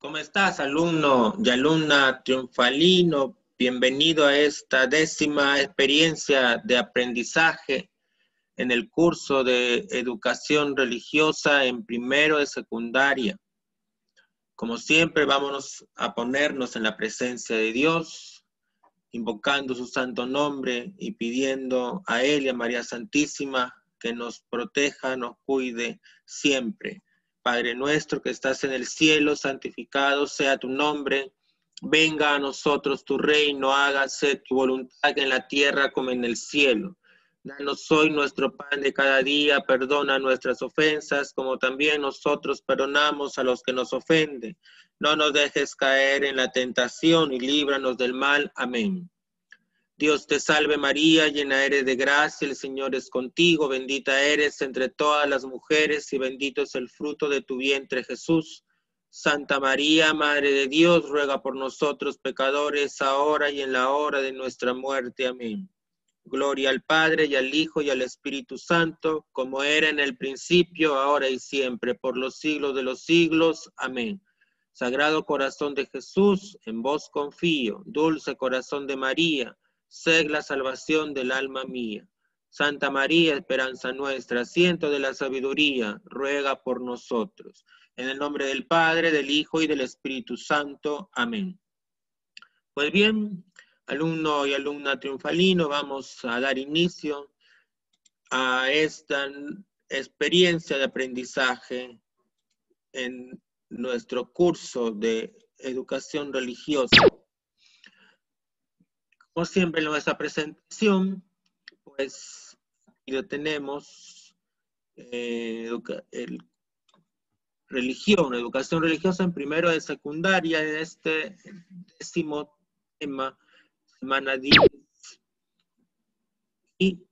¿Cómo estás, alumno y alumna triunfalino? Bienvenido a esta 10ª experiencia de aprendizaje en el curso de educación religiosa en primero de secundaria. Como siempre, vámonos a ponernos en la presencia de Dios, invocando su santo nombre y pidiendo a Él y a María Santísima que nos proteja, nos cuide siempre. Padre nuestro que estás en el cielo, santificado sea tu nombre. Venga a nosotros tu reino, hágase tu voluntad en la tierra como en el cielo. Danos hoy nuestro pan de cada día, perdona nuestras ofensas, como también nosotros perdonamos a los que nos ofenden. No nos dejes caer en la tentación y líbranos del mal. Amén. Dios te salve María, llena eres de gracia, el Señor es contigo, bendita eres entre todas las mujeres y bendito es el fruto de tu vientre Jesús. Santa María, Madre de Dios, ruega por nosotros pecadores, ahora y en la hora de nuestra muerte. Amén. Gloria al Padre y al Hijo y al Espíritu Santo, como era en el principio, ahora y siempre, por los siglos de los siglos. Amén. Sagrado corazón de Jesús, en vos confío. Dulce corazón de María, sé la salvación del alma mía. Santa María, esperanza nuestra, asiento de la sabiduría, ruega por nosotros. En el nombre del Padre, del Hijo y del Espíritu Santo. Amén. Pues bien, alumno y alumna triunfalino, vamos a dar inicio a esta experiencia de aprendizaje en nuestro curso de educación religiosa. Como siempre en nuestra presentación, pues aquí lo tenemos, educación religiosa en primero de secundaria, en este 10º tema, semana 10, y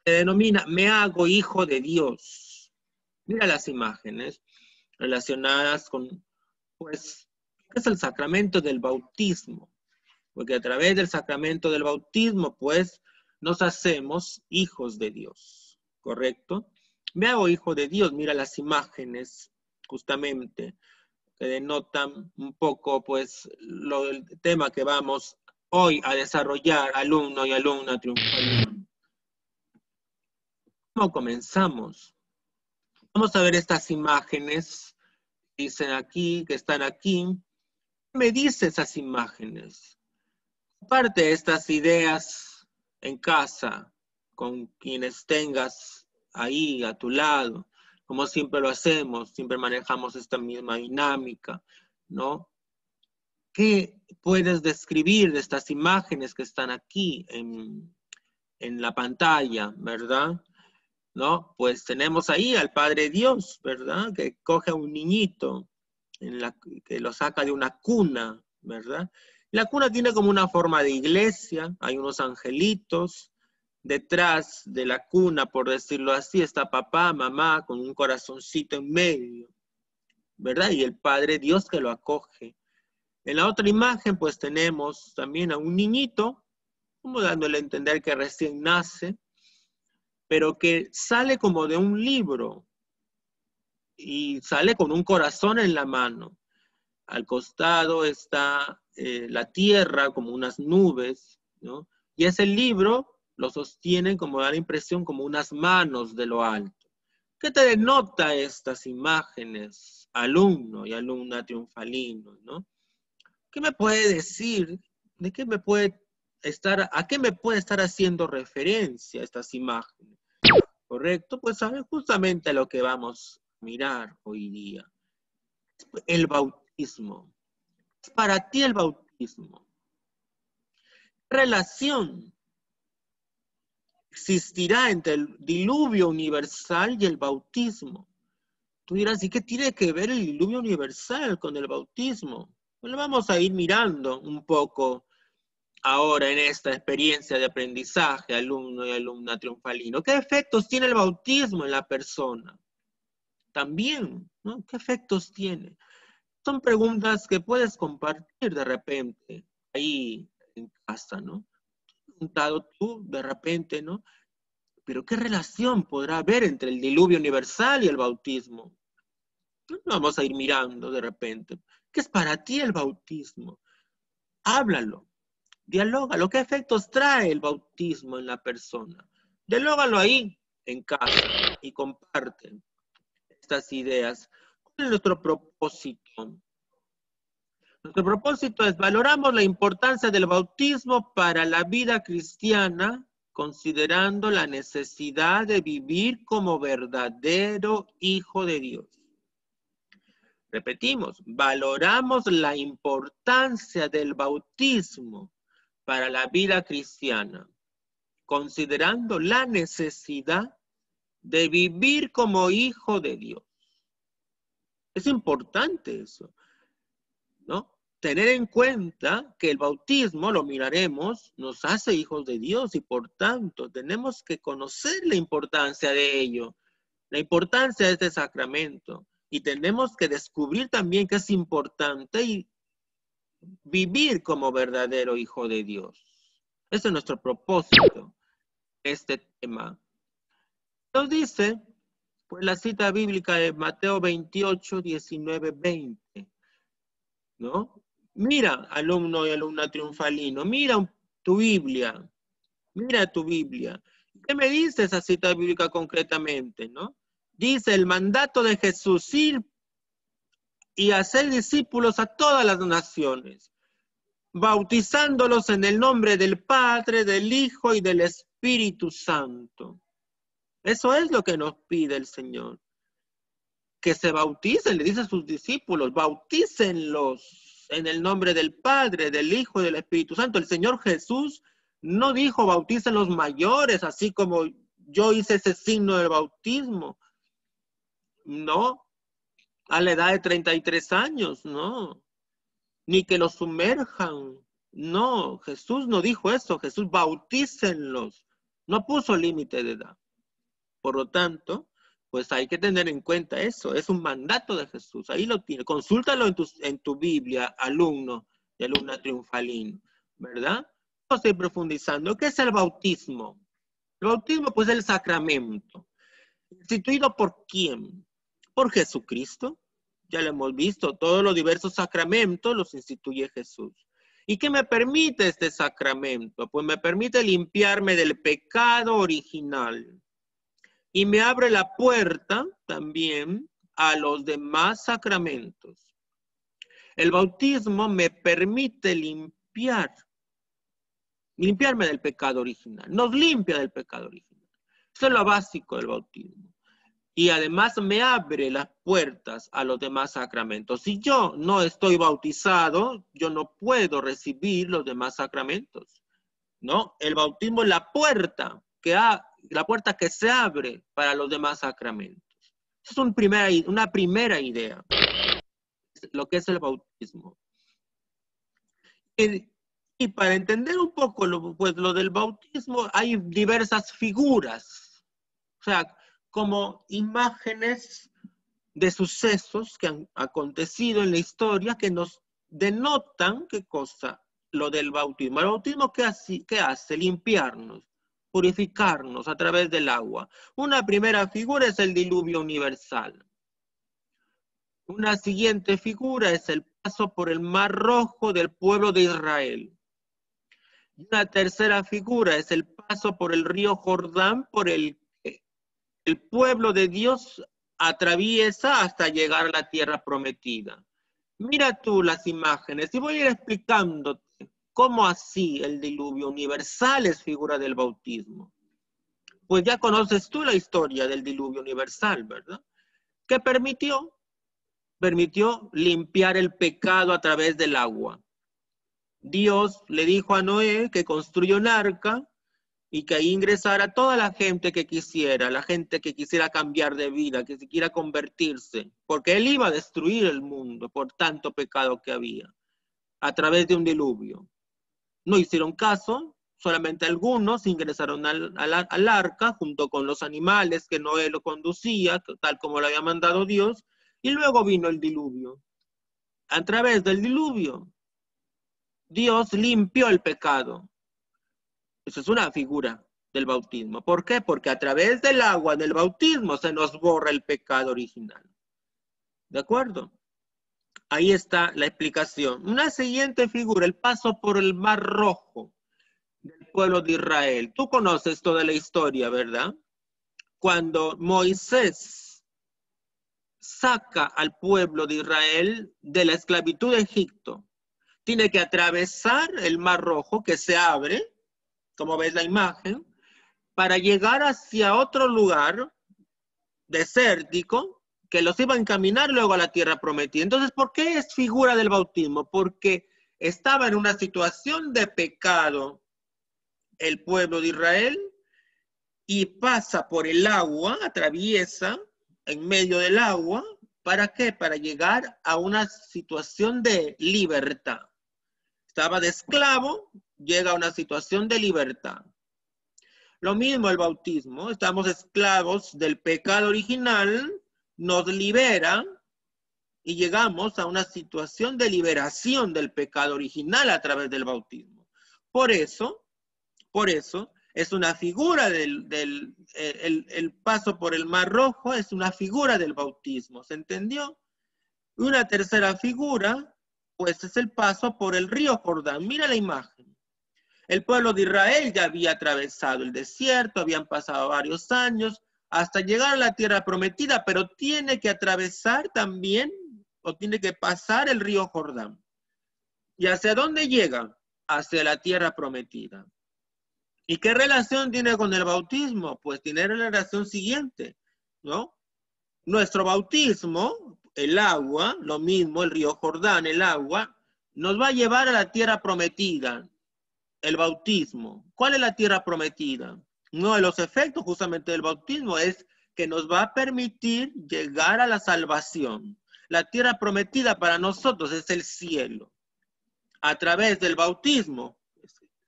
se denomina Me hago hijo de Dios. Mira las imágenes relacionadas con, pues, ¿qué es el sacramento del bautismo? Porque a través del sacramento del bautismo, pues, nos hacemos hijos de Dios, ¿correcto? Me hago hijo de Dios, mira las imágenes, justamente, que denotan un poco, pues, el tema que vamos hoy a desarrollar, alumno y alumna triunfal. ¿Cómo comenzamos? Vamos a ver estas imágenes, dicen aquí, que están aquí. ¿Qué me dicen esas imágenes? Comparte estas ideas en casa, con quienes tengas ahí a tu lado, como siempre lo hacemos, siempre manejamos esta misma dinámica, ¿no? ¿Qué puedes describir de estas imágenes que están aquí en la pantalla, verdad? ¿No? Pues tenemos ahí al Padre Dios, ¿verdad? Que coge a un niñito, que lo saca de una cuna, ¿verdad? La cuna tiene como una forma de iglesia, hay unos angelitos, detrás de la cuna, por decirlo así, está papá, mamá, con un corazoncito en medio, ¿verdad? Y el Padre Dios que lo acoge. En la otra imagen, pues tenemos también a un niñito, como dándole a entender que recién nace, pero que sale como de un libro y sale con un corazón en la mano. Al costado está la tierra como unas nubes, ¿no? Y ese libro lo sostienen, como da la impresión, como unas manos de lo alto. ¿Qué te denota estas imágenes, alumno y alumna triunfalino, ¿no? ¿Qué me puede decir? ¿De qué me puede a qué me puede estar haciendo referencia estas imágenes? ¿Correcto? Pues justamente a lo que vamos a mirar hoy día. El bautismo. ¿Es para ti el bautismo? ¿Qué relación existirá entre el diluvio universal y el bautismo? Tú dirás, ¿y qué tiene que ver el diluvio universal con el bautismo? Pues lo vamos a ir mirando un poco ahora en esta experiencia de aprendizaje, alumno y alumna triunfalino. ¿Qué efectos tiene el bautismo en la persona? También, ¿no? ¿Qué efectos tiene? Son preguntas que puedes compartir de repente ahí en casa, ¿no? Preguntado tú de repente, ¿no? Pero ¿qué relación podrá haber entre el diluvio universal y el bautismo? Vamos a ir mirando de repente. ¿Qué es para ti el bautismo? Háblalo, dialógalo. ¿Qué efectos trae el bautismo en la persona? Dialógalo ahí en casa y comparte estas ideas. ¿Cuál es nuestro propósito? Nuestro propósito es: valoramos la importancia del bautismo para la vida cristiana, considerando la necesidad de vivir como verdadero hijo de Dios. Repetimos, valoramos la importancia del bautismo para la vida cristiana, considerando la necesidad de vivir como hijo de Dios. Es importante eso, ¿no? Tener en cuenta que el bautismo, lo miraremos, nos hace hijos de Dios y por tanto tenemos que conocer la importancia de ello, la importancia de este sacramento. Y tenemos que descubrir también que es importante y vivir como verdadero hijo de Dios. Ese es nuestro propósito, este tema. Nos dice, pues, la cita bíblica de Mateo 28, 19, 20, ¿no? Mira, alumno y alumna triunfalino, mira tu Biblia, mira tu Biblia. ¿Qué me dice esa cita bíblica concretamente, no? Dice el mandato de Jesús: ir y hacer discípulos a todas las naciones, bautizándolos en el nombre del Padre, del Hijo y del Espíritu Santo. Eso es lo que nos pide el Señor. Que se bauticen, le dice a sus discípulos, bautícenlos en el nombre del Padre, del Hijo y del Espíritu Santo. El Señor Jesús no dijo bauticen los mayores, así como yo hice ese signo del bautismo. No, a la edad de 33 años, no. Ni que los sumerjan. No, Jesús no dijo eso. Jesús, bautícenlos. No puso límite de edad. Por lo tanto, pues hay que tener en cuenta eso. Es un mandato de Jesús. Ahí lo tiene. Consúltalo en tu Biblia, alumno y alumna triunfalino, ¿verdad? Vamos a ir profundizando. ¿Qué es el bautismo? El bautismo, pues, es el sacramento. ¿Instituido por quién? Por Jesucristo. Ya lo hemos visto. Todos los diversos sacramentos los instituye Jesús. ¿Y qué me permite este sacramento? Pues me permite limpiarme del pecado original. Y me abre la puerta también a los demás sacramentos. El bautismo me permite limpiarme del pecado original. Nos limpia del pecado original. Eso es lo básico del bautismo. Y además me abre las puertas a los demás sacramentos. Si yo no estoy bautizado, yo no puedo recibir los demás sacramentos, ¿no? El bautismo es la puerta que se abre para los demás sacramentos. Esa es una primera idea, lo que es el bautismo. Y para entender un poco lo del bautismo, hay diversas figuras, o sea, como imágenes de sucesos que han acontecido en la historia que nos denotan, ¿qué cosa? Lo del bautismo. ¿El bautismo qué hace? Limpiarnos, purificarnos a través del agua. Una primera figura es el diluvio universal. Una siguiente figura es el paso por el Mar Rojo del pueblo de Israel. Y una tercera figura es el paso por el río Jordán, por el pueblo de Dios atraviesa hasta llegar a la tierra prometida. Mira tú las imágenes y voy a ir explicándote cómo así el diluvio universal es figura del bautismo. Pues ya conoces tú la historia del diluvio universal, ¿verdad? ¿Qué permitió? Permitió limpiar el pecado a través del agua. Dios le dijo a Noé que construyó un arca y que ahí ingresara toda la gente que quisiera, la gente que quisiera cambiar de vida, que se quiera convertirse, porque él iba a destruir el mundo por tanto pecado que había, a través de un diluvio. No hicieron caso, solamente algunos ingresaron al arca junto con los animales que Noé lo conducía, tal como lo había mandado Dios, y luego vino el diluvio. A través del diluvio, Dios limpió el pecado. Eso es una figura del bautismo. ¿Por qué? Porque a través del agua del bautismo se nos borra el pecado original. ¿De acuerdo? Ahí está la explicación. Una siguiente figura, el paso por el Mar Rojo del pueblo de Israel. Tú conoces toda la historia, ¿verdad? Cuando Moisés saca al pueblo de Israel de la esclavitud de Egipto, tiene que atravesar el Mar Rojo que se abre, como ves la imagen, para llegar hacia otro lugar desértico que los iba a encaminar luego a la tierra prometida. Entonces, ¿por qué es figura del bautismo? Porque estaba en una situación de pecado el pueblo de Israel y pasa por el agua, atraviesa en medio del agua. ¿Para qué? Para llegar a una situación de libertad. Estaba de esclavo, llega a una situación de libertad. Lo mismo el bautismo, estamos esclavos del pecado original, nos libera y llegamos a una situación de liberación del pecado original a través del bautismo. Por eso es una figura el paso por el Mar Rojo es una figura del bautismo, ¿se entendió? Y una tercera figura, pues es el paso por el río Jordán. Mira la imagen. El pueblo de Israel ya había atravesado el desierto, habían pasado varios años hasta llegar a la tierra prometida, pero tiene que atravesar también, o tiene que pasar el río Jordán. ¿Y hacia dónde llega? Hacia la tierra prometida. ¿Y qué relación tiene con el bautismo? Pues tiene la relación siguiente, ¿no? Nuestro bautismo, el agua, lo mismo, el río Jordán, el agua, nos va a llevar a la tierra prometida. El bautismo. ¿Cuál es la tierra prometida? Uno de los efectos justamente del bautismo es que nos va a permitir llegar a la salvación. La tierra prometida para nosotros es el cielo. A través del bautismo,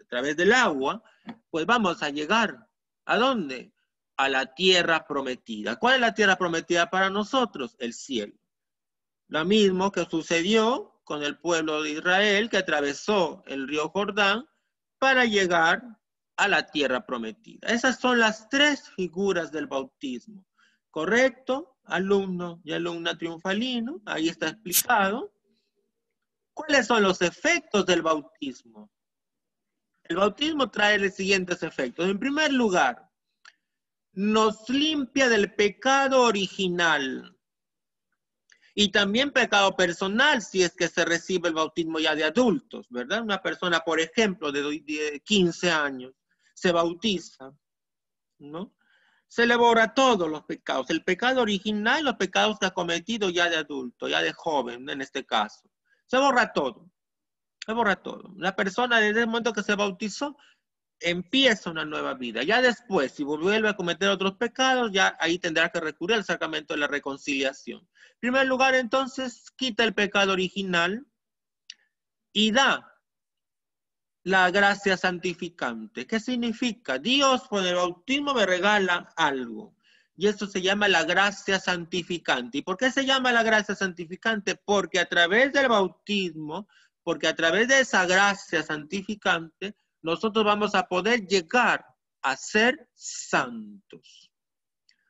a través del agua, pues vamos a llegar. ¿A dónde? A la tierra prometida. ¿Cuál es la tierra prometida para nosotros? El cielo. Lo mismo que sucedió con el pueblo de Israel que atravesó el río Jordán para llegar a la tierra prometida. Esas son las tres figuras del bautismo. ¿Correcto? Alumno y alumna triunfalino, ahí está explicado. ¿Cuáles son los efectos del bautismo? El bautismo trae los siguientes efectos. En primer lugar, nos limpia del pecado original y también pecado personal si es que se recibe el bautismo ya de adultos, ¿verdad? Una persona, por ejemplo, de 15 años, se bautiza, ¿no? Se le borra todos los pecados, el pecado original, los pecados que ha cometido ya de adulto, ya de joven, en este caso. Se borra todo, se borra todo. La persona desde el momento que se bautizó, empieza una nueva vida. Ya después, si vuelve a cometer otros pecados, ya ahí tendrá que recurrir al sacramento de la reconciliación. En primer lugar, entonces, quita el pecado original y da la gracia santificante. ¿Qué significa? Dios por el bautismo me regala algo. Y eso se llama la gracia santificante. ¿Y por qué se llama la gracia santificante? Porque a través del bautismo, porque a través de esa gracia santificante, nosotros vamos a poder llegar a ser santos.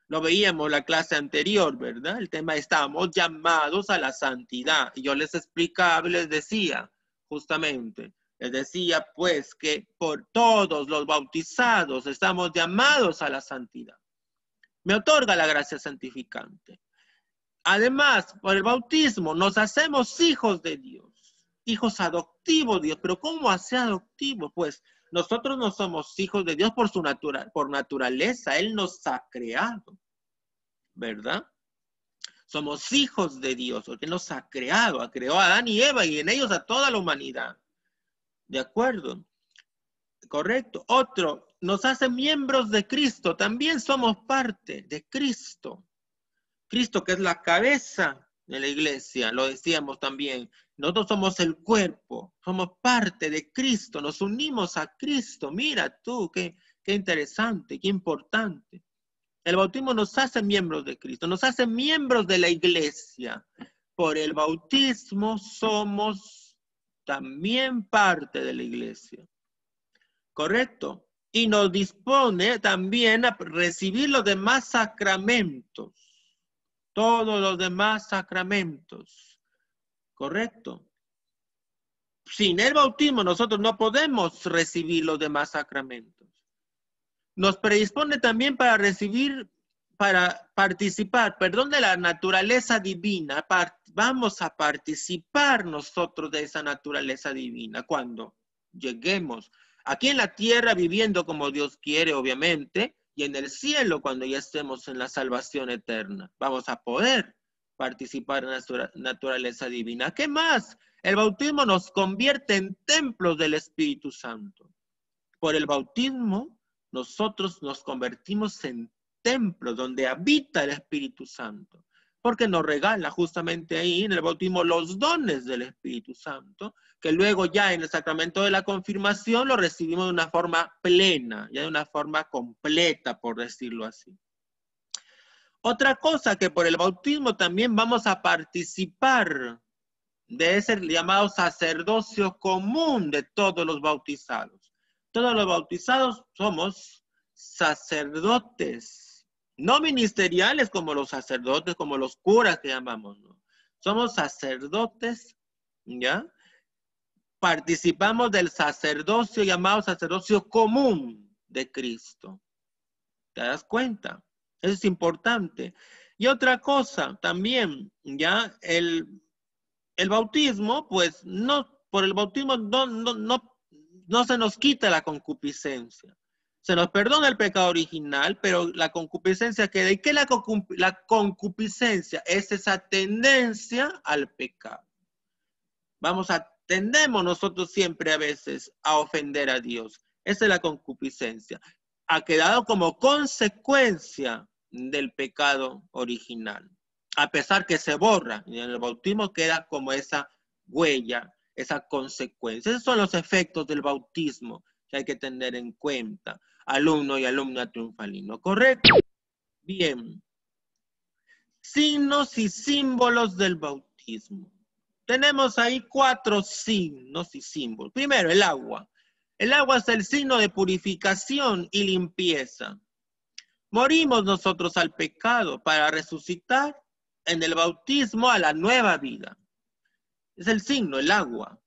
Lo veíamos en la clase anterior, ¿verdad? El tema estamos llamados a la santidad. Y yo les explicaba y les decía, justamente, les decía pues que por todos los bautizados estamos llamados a la santidad. Me otorga la gracia santificante. Además, por el bautismo nos hacemos hijos de Dios, hijos adoptivos de Dios. ¿Pero cómo hace adoptivo? Pues nosotros no somos hijos de Dios por naturaleza. Él nos ha creado, ¿verdad? Somos hijos de Dios, porque Él nos ha creado, creó a Adán y Eva y en ellos a toda la humanidad. ¿De acuerdo? Correcto. Otro, nos hace miembros de Cristo. También somos parte de Cristo. Cristo que es la cabeza de la iglesia, lo decíamos también. Nosotros somos el cuerpo, somos parte de Cristo, nos unimos a Cristo. Mira tú, qué interesante, qué importante. El bautismo nos hace miembros de Cristo, nos hace miembros de la iglesia. Por el bautismo somos también parte de la iglesia. ¿Correcto? Y nos dispone también a recibir los demás sacramentos. Todos los demás sacramentos. ¿correcto? Sin el bautismo nosotros no podemos recibir los demás sacramentos. Nos predispone también para recibir, para participar, perdón, de la naturaleza divina. Vamos a participar nosotros de esa naturaleza divina cuando lleguemos aquí en la tierra viviendo como Dios quiere, obviamente, y en el cielo cuando ya estemos en la salvación eterna. Vamos a poder participar en la naturaleza divina. ¿Qué más? El bautismo nos convierte en templos del Espíritu Santo. Por el bautismo, nosotros nos convertimos en templos donde habita el Espíritu Santo, porque nos regala justamente ahí en el bautismo los dones del Espíritu Santo, que luego ya en el sacramento de la confirmación lo recibimos de una forma plena, ya de una forma completa, por decirlo así. Otra cosa que por el bautismo también vamos a participar de ese llamado sacerdocio común de todos los bautizados. Todos los bautizados somos sacerdotes, no ministeriales como los sacerdotes, como los curas que llamamos, ¿no? Somos sacerdotes, ¿ya? Participamos del sacerdocio llamado sacerdocio común de Cristo. ¿Te das cuenta? Eso es importante. Y otra cosa también, ¿ya? El bautismo, pues, por el bautismo no se nos quita la concupiscencia. Se nos perdona el pecado original, pero la concupiscencia queda. ¿Y qué es la concupiscencia? Es esa tendencia al pecado. Tendemos nosotros siempre a veces a ofender a Dios. Esa es la concupiscencia. Ha quedado como consecuencia del pecado original. A pesar que se borra, y en el bautismo queda como esa huella, esa consecuencia. Esos son los efectos del bautismo que hay que tener en cuenta. Alumno y alumna triunfalino, ¿correcto? Bien. Signos y símbolos del bautismo. Tenemos ahí 4 signos y símbolos. Primero, el agua. El agua es el signo de purificación y limpieza. Morimos nosotros al pecado para resucitar en el bautismo a la nueva vida. Es el signo, el agua.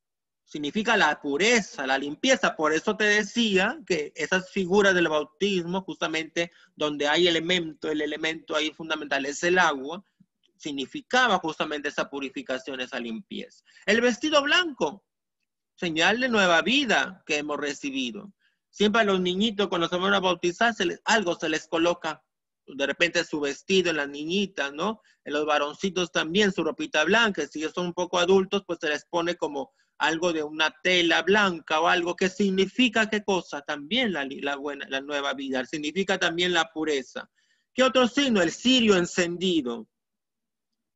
Significa la pureza, la limpieza. Por eso te decía que esas figuras del bautismo, justamente donde hay el elemento ahí fundamental es el agua, significaba justamente esa purificación, esa limpieza. El vestido blanco, señal de nueva vida que hemos recibido. Siempre a los niñitos cuando se van a bautizar, algo se les coloca, de repente su vestido en las niñitas, ¿no? En los varoncitos también su ropita blanca. Si ellos son un poco adultos, pues se les pone como algo de una tela blanca o algo que significa ¿qué cosa? También la nueva vida, significa también la pureza. ¿Qué otro signo? El cirio encendido.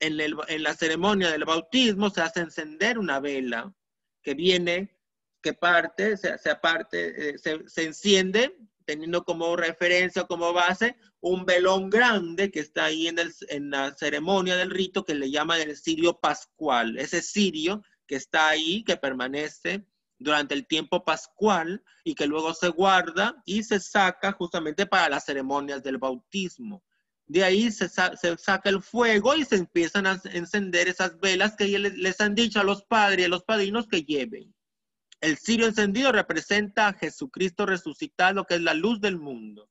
En la ceremonia del bautismo se hace encender una vela que viene, que parte, se enciende, teniendo como referencia, como base, un velón grande que está ahí en la ceremonia del rito que le llaman el cirio pascual. Ese cirio que está ahí, que permanece durante el tiempo pascual y que luego se guarda y se saca justamente para las ceremonias del bautismo. De ahí se saca el fuego y se empiezan a encender esas velas que les han dicho a los padres y a los padrinos que lleven. El cirio encendido representa a Jesucristo resucitado, que es la luz del mundo.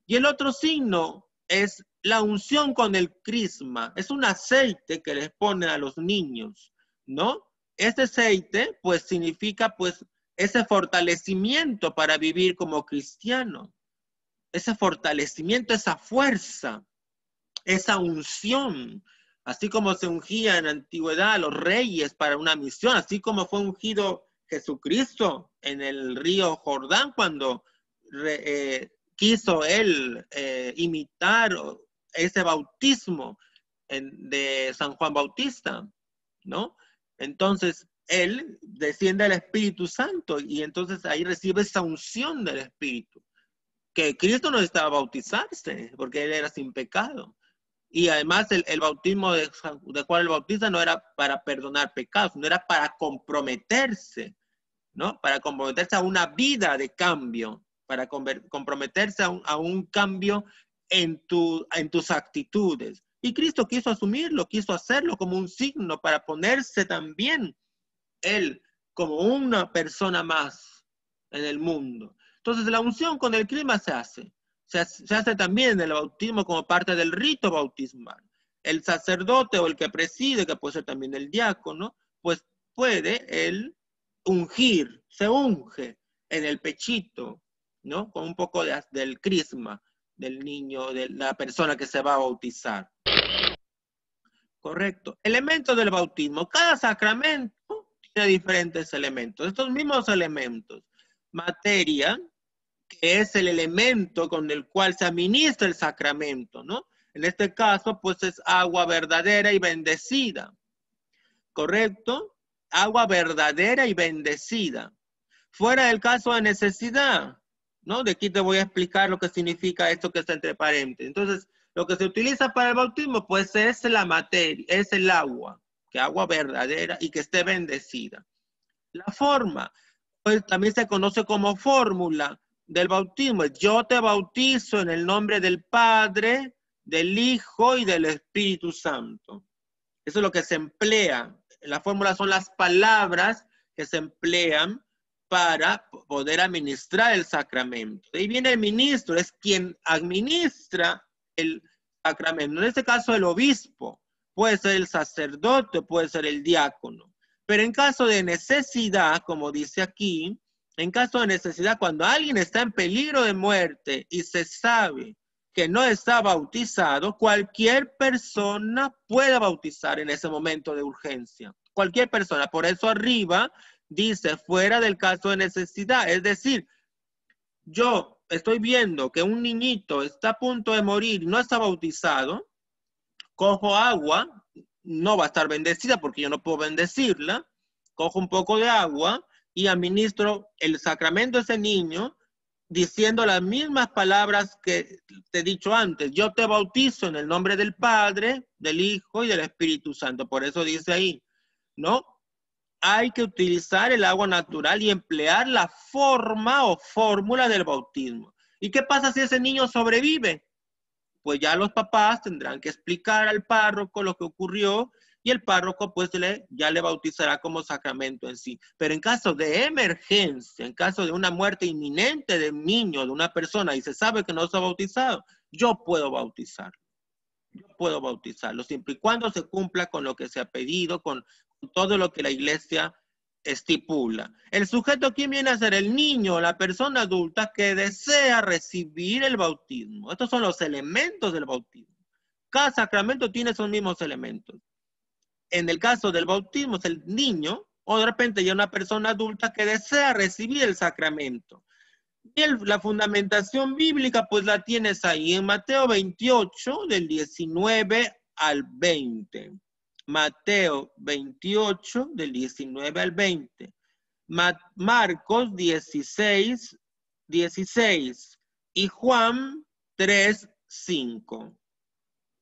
Y el otro signo es la unción con el crisma. Es un aceite que les ponen a los niños, ¿no? Este aceite, pues, significa, pues, ese fortalecimiento para vivir como cristiano. Ese fortalecimiento, esa fuerza, esa unción, así como se ungía en la antigüedad a los reyes para una misión, así como fue ungido Jesucristo en el río Jordán cuando quiso él imitar ese bautismo de San Juan Bautista, ¿no? Entonces, él desciende al Espíritu Santo y entonces ahí recibe esa unción del Espíritu. Que Cristo no necesitaba bautizarse porque él era sin pecado. Y además el bautismo de Juan el Bautista no era para perdonar pecados, no era para comprometerse, ¿no? Para comprometerse a una vida de cambio, para comprometerse a un cambio en tus actitudes. Y Cristo quiso asumirlo, quiso hacerlo como un signo para ponerse también él como una persona más en el mundo. Entonces la unción con el crisma se hace. Se hace también en el bautismo como parte del rito bautismal. El sacerdote o el que preside, que puede ser también el diácono, pues puede él ungir, se unge en el pechito, ¿no? Con un poco del crisma del niño, de la persona que se va a bautizar. Correcto. Elementos del bautismo. Cada sacramento tiene diferentes elementos. Estos mismos elementos. Materia, que es el elemento con el cual se administra el sacramento, ¿no? En este caso, pues es agua verdadera y bendecida. ¿Correcto? Agua verdadera y bendecida. Fuera del caso de necesidad, ¿no? De aquí te voy a explicar lo que significa esto que está entre paréntesis. Entonces, lo que se utiliza para el bautismo, pues es la materia, es el agua, que agua verdadera y que esté bendecida. La forma, pues también se conoce como fórmula del bautismo. Yo te bautizo en el nombre del Padre, del Hijo y del Espíritu Santo. Eso es lo que se emplea. La fórmula son las palabras que se emplean para poder administrar el sacramento. De ahí viene el ministro, es quien administra el sacramento. En este caso el obispo, puede ser el sacerdote, puede ser el diácono. Pero en caso de necesidad, como dice aquí, en caso de necesidad, cuando alguien está en peligro de muerte y se sabe que no está bautizado, cualquier persona puede bautizar en ese momento de urgencia. Cualquier persona. Por eso arriba dice fuera del caso de necesidad. Es decir, yo estoy viendo que un niñito está a punto de morir y no está bautizado, cojo agua, no va a estar bendecida porque yo no puedo bendecirla, cojo un poco de agua y administro el sacramento a ese niño diciendo las mismas palabras que te he dicho antes. Yo te bautizo en el nombre del Padre, del Hijo y del Espíritu Santo. Por eso dice ahí, ¿no? Hay que utilizar el agua natural y emplear la forma o fórmula del bautismo. ¿Y qué pasa si ese niño sobrevive? Pues ya los papás tendrán que explicar al párroco lo que ocurrió y el párroco pues ya le bautizará como sacramento en sí. Pero en caso de emergencia, en caso de una muerte inminente de un niño, de una persona, y se sabe que no se ha bautizado, yo puedo bautizarlo. Yo puedo bautizarlo, siempre y cuando se cumpla con lo que se ha pedido, con todo lo que la iglesia estipula. El sujeto, ¿quién viene a ser? El niño, la persona adulta que desea recibir el bautismo. Estos son los elementos del bautismo. Cada sacramento tiene esos mismos elementos. En el caso del bautismo es el niño, o de repente ya una persona adulta que desea recibir el sacramento. Y la fundamentación bíblica, pues la tienes ahí en Mateo 28, del 19 al 20. Mateo 28, del 19 al 20. Marcos 16, 16. Y Juan 3, 5.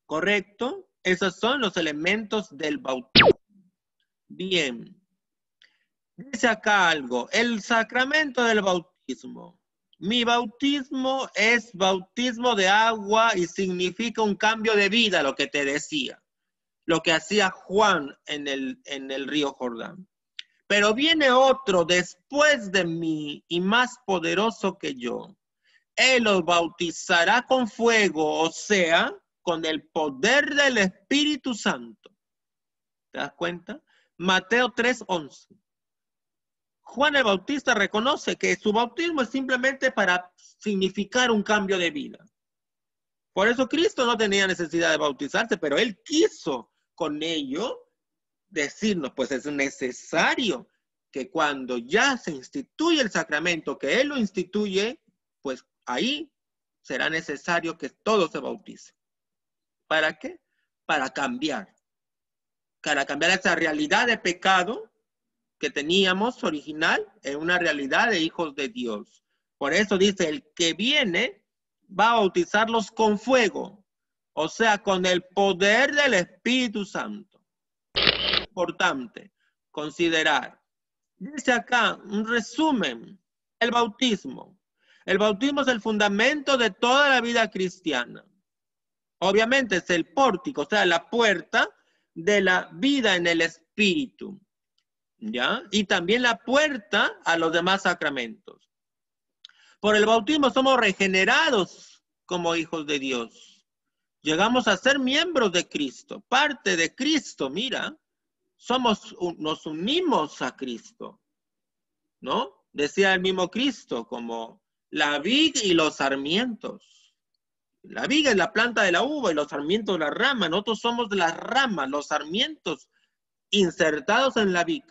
¿Correcto? Esos son los elementos del bautismo. Bien. Dice acá algo. El sacramento del bautismo. Mi bautismo es bautismo de agua y significa un cambio de vida, lo que te decía. Lo que hacía Juan en el río Jordán. Pero viene otro después de mí y más poderoso que yo. Él los bautizará con fuego, o sea, con el poder del Espíritu Santo. ¿Te das cuenta? Mateo 3:11. Juan el Bautista reconoce que su bautismo es simplemente para significar un cambio de vida. Por eso Cristo no tenía necesidad de bautizarse, pero él quiso con ello decirnos, pues es necesario que cuando ya se instituye el sacramento, que él lo instituye, pues ahí será necesario que todos se bauticen. ¿Para qué? Para cambiar esa realidad de pecado que teníamos original en una realidad de hijos de Dios. Por eso dice, el que viene va a bautizarlos con fuego, o sea, con el poder del Espíritu Santo. Importante considerar. Dice acá un resumen, el bautismo. El bautismo es el fundamento de toda la vida cristiana. Obviamente es el pórtico, o sea, la puerta de la vida en el Espíritu, ¿ya? Y también la puerta a los demás sacramentos. Por el bautismo somos regenerados como hijos de Dios. Llegamos a ser miembros de Cristo, parte de Cristo, mira. Nos unimos a Cristo, ¿no? Decía el mismo Cristo, como la vid y los sarmientos. La viga es la planta de la uva y los sarmientos la rama. Nosotros somos las ramas, los sarmientos insertados en la vid,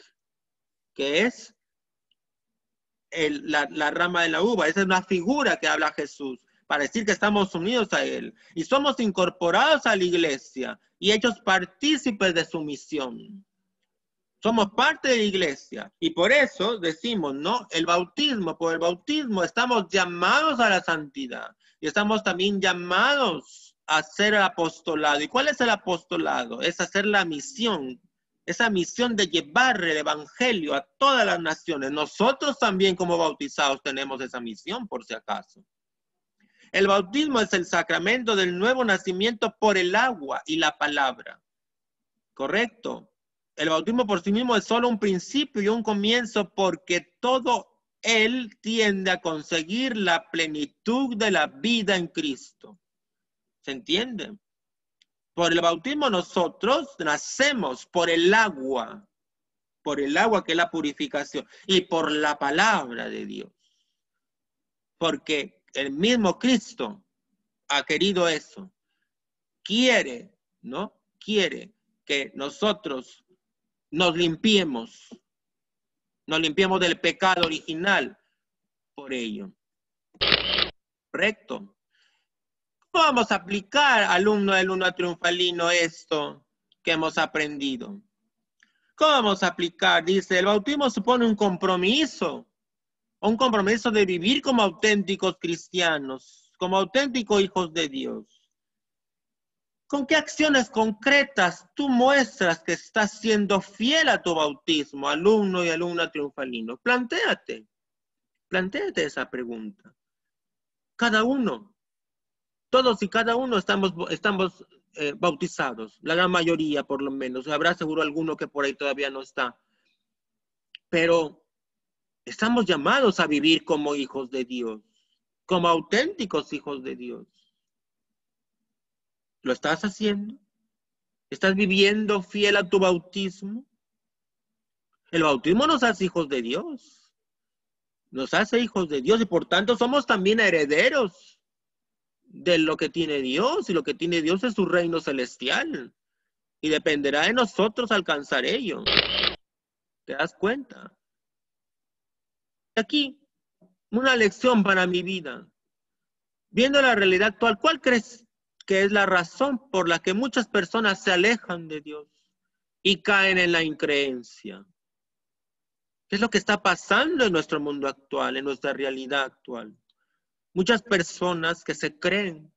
que es la rama de la uva. Esa es una figura que habla Jesús para decir que estamos unidos a Él. Y somos incorporados a la iglesia y hechos partícipes de su misión. Somos parte de la iglesia y por eso decimos, ¿no? Por el bautismo estamos llamados a la santidad y estamos también llamados a ser apostolado. ¿Y cuál es el apostolado? Es hacer la misión, esa misión de llevar el evangelio a todas las naciones. Nosotros también como bautizados tenemos esa misión, por si acaso. El bautismo es el sacramento del nuevo nacimiento por el agua y la palabra. ¿Correcto? El bautismo por sí mismo es solo un principio y un comienzo porque todo él tiende a conseguir la plenitud de la vida en Cristo. ¿Se entiende? Por el bautismo nosotros nacemos por el agua que es la purificación y por la palabra de Dios. Porque el mismo Cristo ha querido eso. Quiere, ¿no? Quiere que nosotros nos limpiemos del pecado original por ello. ¿Correcto? ¿Cómo vamos a aplicar, alumno del Luna Triunfalino, esto que hemos aprendido? ¿Cómo vamos a aplicar? Dice, el bautismo supone un compromiso de vivir como auténticos cristianos, como auténticos hijos de Dios. ¿Con qué acciones concretas tú muestras que estás siendo fiel a tu bautismo, alumno y alumna triunfalino? Plantéate esa pregunta. Cada uno, todos y cada uno estamos bautizados, la gran mayoría por lo menos. Habrá seguro alguno que por ahí todavía no está. Pero estamos llamados a vivir como hijos de Dios, como auténticos hijos de Dios. ¿Lo estás haciendo? ¿Estás viviendo fiel a tu bautismo? El bautismo nos hace hijos de Dios. Nos hace hijos de Dios y por tanto somos también herederos de lo que tiene Dios. Y lo que tiene Dios es su reino celestial. Y dependerá de nosotros alcanzar ello. ¿Te das cuenta? Aquí, una lección para mi vida. Viendo la realidad actual, ¿cuál crees que es la razón por la que muchas personas se alejan de Dios y caen en la increencia? ¿Qué es lo que está pasando en nuestro mundo actual, en nuestra realidad actual? Muchas personas que se creen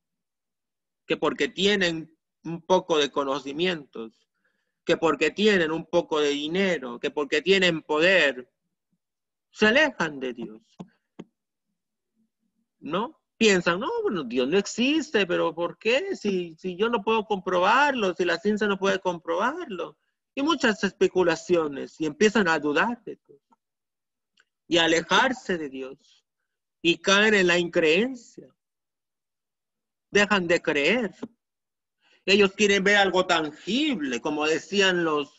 que porque tienen un poco de conocimientos, que porque tienen un poco de dinero, que porque tienen poder, se alejan de Dios. ¿No? Piensan, no, bueno, Dios no existe, pero ¿por qué? Si yo no puedo comprobarlo, si la ciencia no puede comprobarlo. Y muchas especulaciones, y empiezan a dudar de Dios. Y a alejarse de Dios. Y caen en la increencia. Dejan de creer. Ellos quieren ver algo tangible, como decían los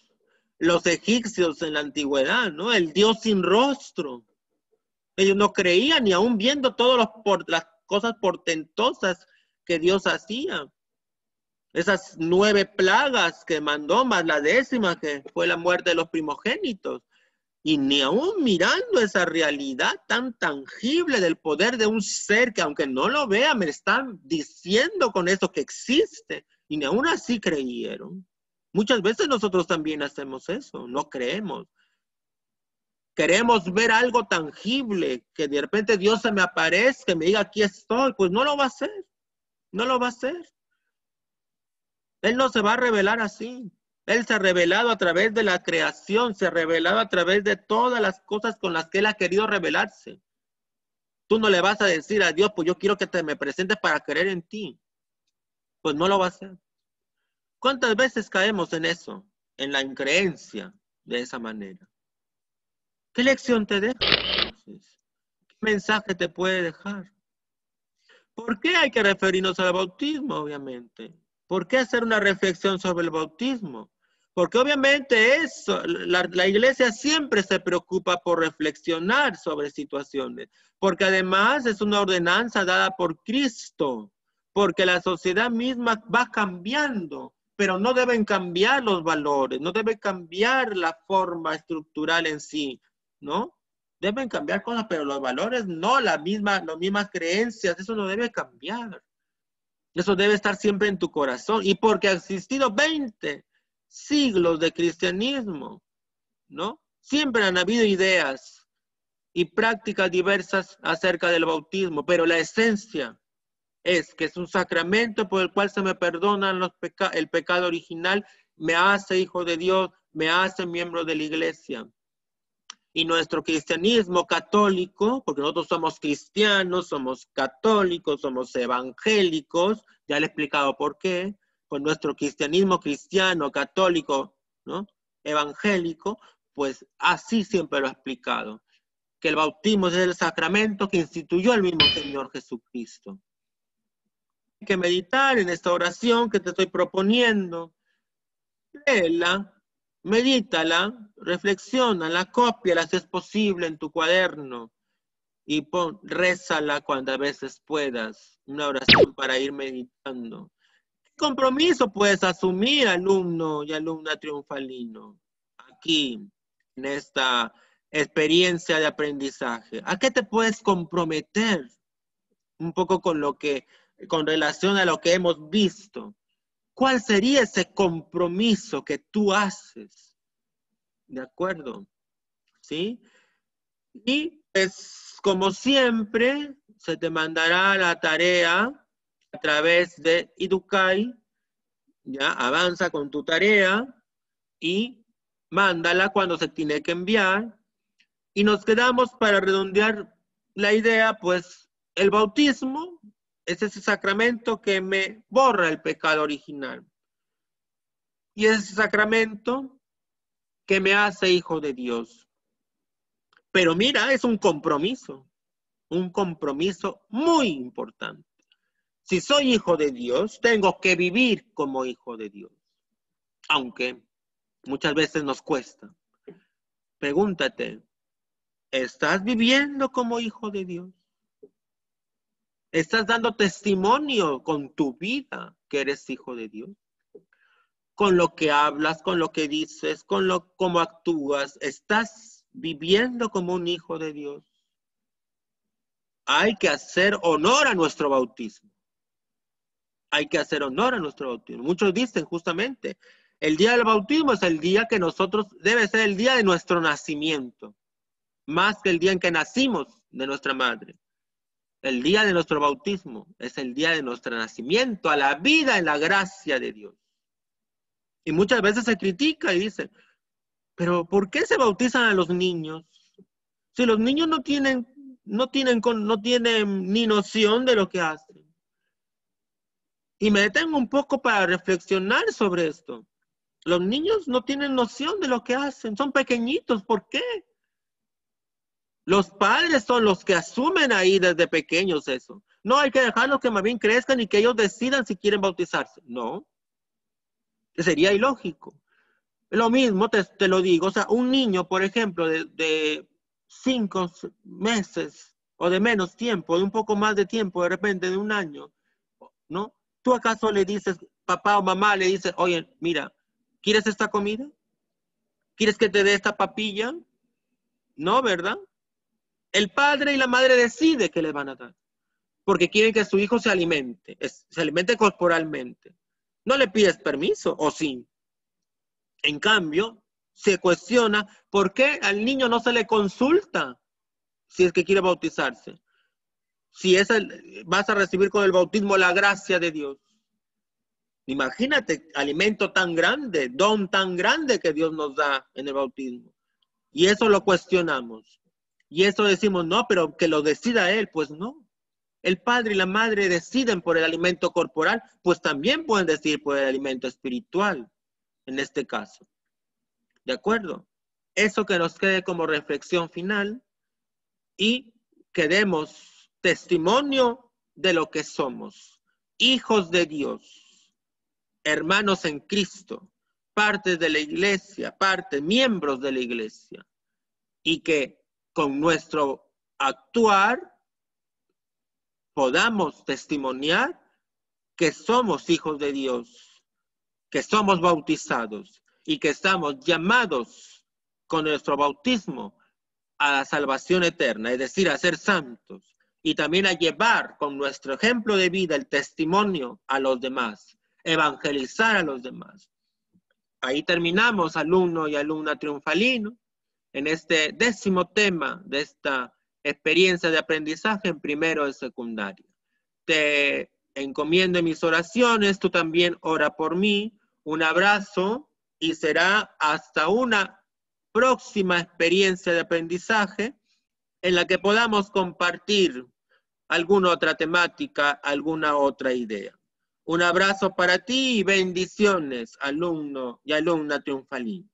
egipcios en la antigüedad, ¿no? El Dios sin rostro. Ellos no creían, ni aún viendo todas las cosas portentosas que Dios hacía. Esas 9 plagas que mandó, más la 10ª, que fue la muerte de los primogénitos. Y ni aún mirando esa realidad tan tangible del poder de un ser que aunque no lo vea, me están diciendo con eso que existe. Y ni aún así creyeron. Muchas veces nosotros también hacemos eso, no creemos. Queremos ver algo tangible, que de repente Dios se me aparezca, que me diga aquí estoy, pues no lo va a hacer, no lo va a hacer. Él no se va a revelar así. Él se ha revelado a través de la creación, se ha revelado a través de todas las cosas con las que Él ha querido revelarse. Tú no le vas a decir a Dios, pues yo quiero que te me presentes para creer en ti. pues no lo va a hacer. ¿Cuántas veces caemos en eso? En la increencia de esa manera. ¿Qué lección te deja entonces? ¿Qué mensaje te puede dejar? ¿Por qué hay que referirnos al bautismo, obviamente? ¿Por qué hacer una reflexión sobre el bautismo? Porque obviamente eso, la iglesia siempre se preocupa por reflexionar sobre situaciones, porque además es una ordenanza dada por Cristo, porque la sociedad misma va cambiando, pero no deben cambiar los valores, no debe cambiar la forma estructural en sí, ¿no? Deben cambiar cosas, pero los valores no, las mismas creencias, eso no debe cambiar. Eso debe estar siempre en tu corazón. Y porque ha existido 20 siglos de cristianismo, ¿no? Siempre han habido ideas y prácticas diversas acerca del bautismo, pero la esencia es que es un sacramento por el cual se me perdonan el pecado original, me hace hijo de Dios, me hace miembro de la iglesia. Y nuestro cristianismo católico, porque nosotros somos cristianos, somos católicos, somos evangélicos, ya le he explicado por qué, pues nuestro cristianismo cristiano, católico, ¿no? Evangélico, pues así siempre lo ha explicado, que el bautismo es el sacramento que instituyó el mismo Señor Jesucristo. Hay que meditar en esta oración que te estoy proponiendo, léela, medítala, reflexiónala, cópiala si es posible en tu cuaderno y rézala cuantas veces puedas. Una oración para ir meditando. ¿Qué compromiso puedes asumir, alumno y alumna triunfalino, aquí, en esta experiencia de aprendizaje? ¿A qué te puedes comprometer? Un poco con relación a lo que hemos visto. ¿Cuál sería ese compromiso que tú haces? ¿De acuerdo? ¿Sí? Y pues, como siempre, se te mandará la tarea a través de Educay. Ya, avanza con tu tarea y mándala cuando se tiene que enviar. Y nos quedamos para redondear la idea, pues, el bautismo es ese sacramento que me borra el pecado original. Y es ese sacramento que me hace hijo de Dios. Pero mira, es un compromiso muy importante. Si soy hijo de Dios, tengo que vivir como hijo de Dios, aunque muchas veces nos cuesta. Pregúntate, ¿estás viviendo como hijo de Dios? ¿Estás dando testimonio con tu vida que eres hijo de Dios? Con lo que hablas, con lo que dices, cómo actúas, ¿estás viviendo como un hijo de Dios? Hay que hacer honor a nuestro bautismo. Hay que hacer honor a nuestro bautismo. Muchos dicen justamente, el día del bautismo es el día que nosotros, debe ser el día de nuestro nacimiento, más que el día en que nacimos de nuestra madre. El día de nuestro bautismo es el día de nuestro nacimiento a la vida en la gracia de Dios. Y muchas veces se critica y dice, pero ¿por qué se bautizan a los niños? Si los niños no tienen ni noción de lo que hacen. Y me detengo un poco para reflexionar sobre esto. Los niños no tienen noción de lo que hacen, son pequeñitos, ¿por qué? Los padres son los que asumen ahí desde pequeños eso. No hay que dejarlos que más bien crezcan y que ellos decidan si quieren bautizarse. No, sería ilógico. Lo mismo te lo digo, o sea, un niño, por ejemplo, de 5 meses o de menos tiempo, de un poco más de tiempo, de repente de un año, ¿no? ¿Tú acaso le dices, papá o mamá, le dices, oye, mira, ¿quieres esta comida? ¿Quieres que te dé esta papilla? No, ¿verdad? El padre y la madre deciden qué le van a dar, porque quieren que su hijo se alimente corporalmente. No le pides permiso, ¿o sí? En cambio, se cuestiona por qué al niño no se le consulta si es que quiere bautizarse. Si vas a recibir con el bautismo la gracia de Dios. Imagínate, alimento tan grande, don tan grande que Dios nos da en el bautismo. Y eso lo cuestionamos. Y eso decimos, no, pero que lo decida Él. Pues no. el padre y la madre deciden por el alimento corporal, pues también pueden decidir por el alimento espiritual, en este caso. ¿De acuerdo? Eso que nos quede como reflexión final y que demos testimonio de lo que somos, hijos de Dios, hermanos en Cristo, parte de la iglesia, miembros de la iglesia, y que con nuestro actuar podamos testimoniar que somos hijos de Dios, que somos bautizados y que estamos llamados con nuestro bautismo a la salvación eterna, es decir, a ser santos y también a llevar con nuestro ejemplo de vida el testimonio a los demás, evangelizar a los demás. Ahí terminamos, alumno y alumna triunfalino, en este 10º tema de esta experiencia de aprendizaje en primero de secundaria. Te encomiendo en mis oraciones, tú también ora por mí. Un abrazo y será hasta una próxima experiencia de aprendizaje en la que podamos compartir alguna otra temática, alguna otra idea. Un abrazo para ti y bendiciones, alumno y alumna triunfalina.